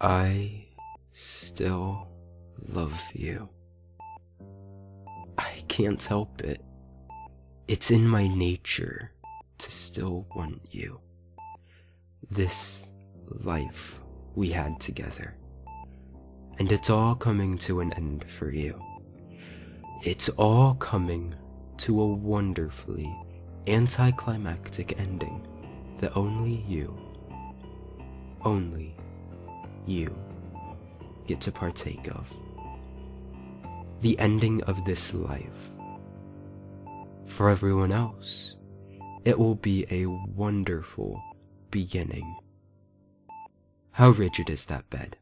I still love you. I can't help it. It's in my nature to still want you. This life we had together. And it's all coming to an end for you. It's all coming to a wonderfully anticlimactic ending that only you get to partake of. The ending of this life. For everyone else, it will be a wonderful beginning. How rigid is that bed?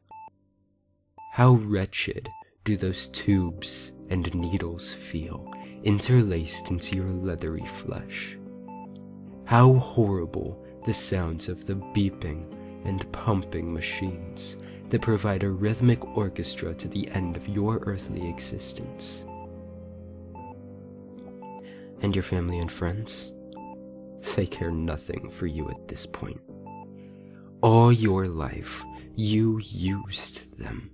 How wretched do those tubes and needles feel, interlaced into your leathery flesh? How horrible the sounds of the beeping and pumping machines that provide a rhythmic orchestra to the end of your earthly existence. And your family and friends, they care nothing for you at this point. All your life, you used them.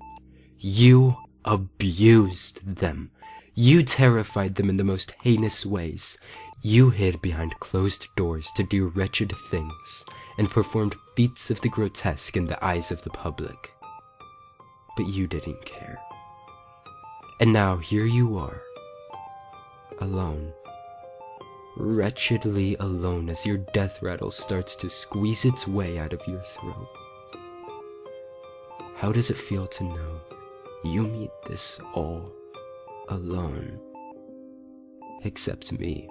You abused them. You terrified them in the most heinous ways. You hid behind closed doors to do wretched things and performed feats of the grotesque in the eyes of the public. But you didn't care. And now here you are, alone. Wretchedly alone as your death rattle starts to squeeze its way out of your throat. How does it feel to know you meet this all alone? Except me.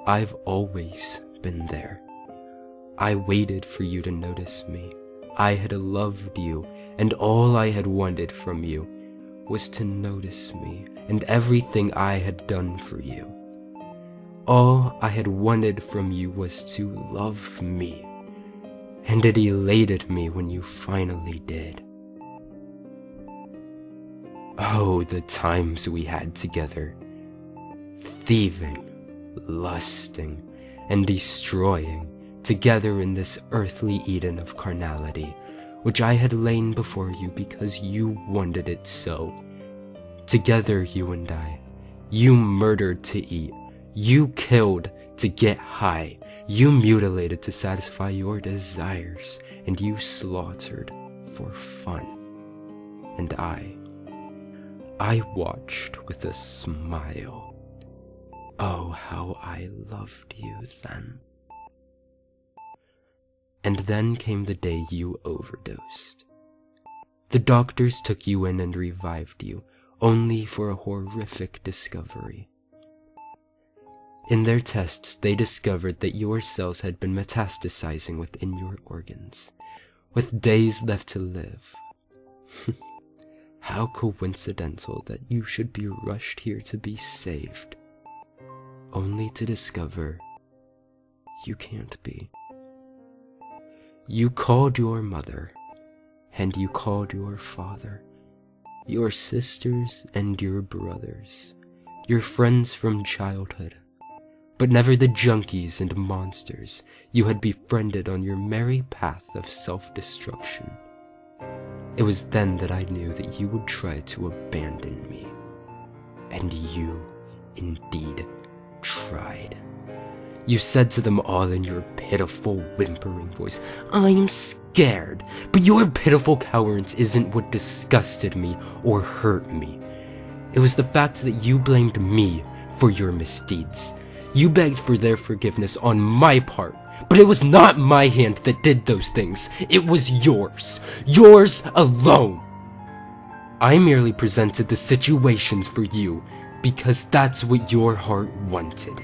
I've always been there. I waited for you to notice me. I had loved you, and all I had wanted from you was to notice me and everything I had done for you. All I had wanted from you was to love me, and it elated me when you finally did. Oh, the times we had together, thieving, lusting, and destroying together in this earthly Eden of carnality, which I had lain before you because you wanted it so. Together, you and I, you murdered to eat, you killed to get high, you mutilated to satisfy your desires, and you slaughtered for fun. And I watched with a smile. Oh, how I loved you then. And then came the day you overdosed. The doctors took you in and revived you, only for a horrific discovery. In their tests, they discovered that your cells had been metastasizing within your organs, with days left to live. How coincidental that you should be rushed here to be saved, only to discover you can't be. You called your mother, and you called your father, your sisters and your brothers, your friends from childhood, but never the junkies and monsters you had befriended on your merry path of self-destruction. It was then that I knew that you would try to abandon me. And you, indeed, tried. You said to them all in your pitiful, whimpering voice, "I'm scared," but your pitiful cowardice isn't what disgusted me or hurt me. It was the fact that you blamed me for your misdeeds. You begged for their forgiveness on my part, but it was not my hand that did those things. It was yours. Yours alone. I merely presented the situations for you because that's what your heart wanted.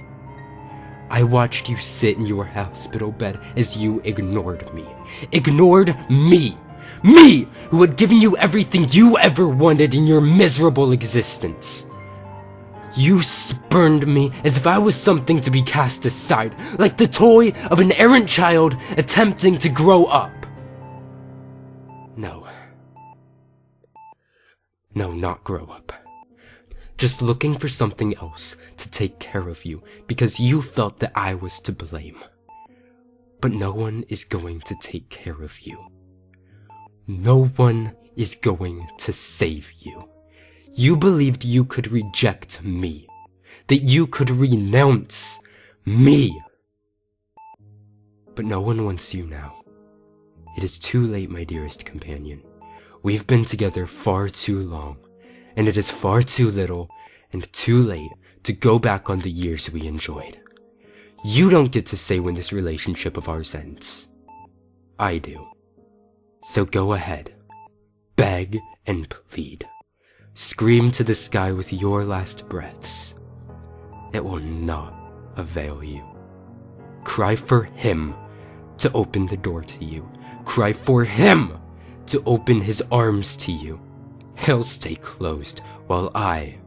I watched you sit in your hospital bed as you ignored me. Ignored me! Me, who had given you everything you ever wanted in your miserable existence. You spurned me as if I was something to be cast aside, like the toy of an errant child attempting to grow up. No, not grow up. Just looking for something else to take care of you because you felt that I was to blame. But no one is going to take care of you. No one is going to save you. You believed you could reject me, that you could renounce me. But no one wants you now. It is too late, my dearest companion. We've been together far too long, and it is far too little and too late to go back on the years we enjoyed. You don't get to say when this relationship of ours ends. I do. So go ahead. Beg and plead. Scream to the sky with your last breaths. It will not avail you. Cry for him to open the door to you. Cry for him to open his arms to you. He'll stay closed while I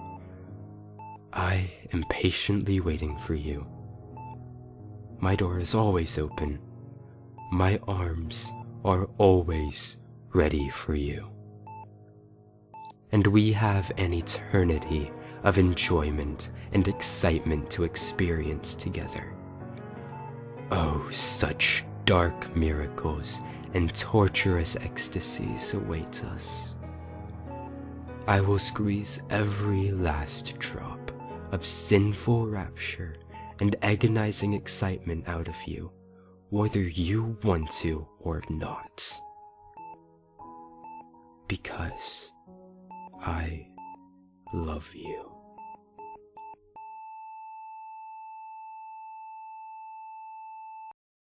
am patiently waiting for you. My door is always open. My arms are always ready for you. And we have an eternity of enjoyment and excitement to experience together. Oh, such dark miracles and torturous ecstasies await us. I will squeeze every last drop of sinful rapture and agonizing excitement out of you, whether you want to or not. Because I love you.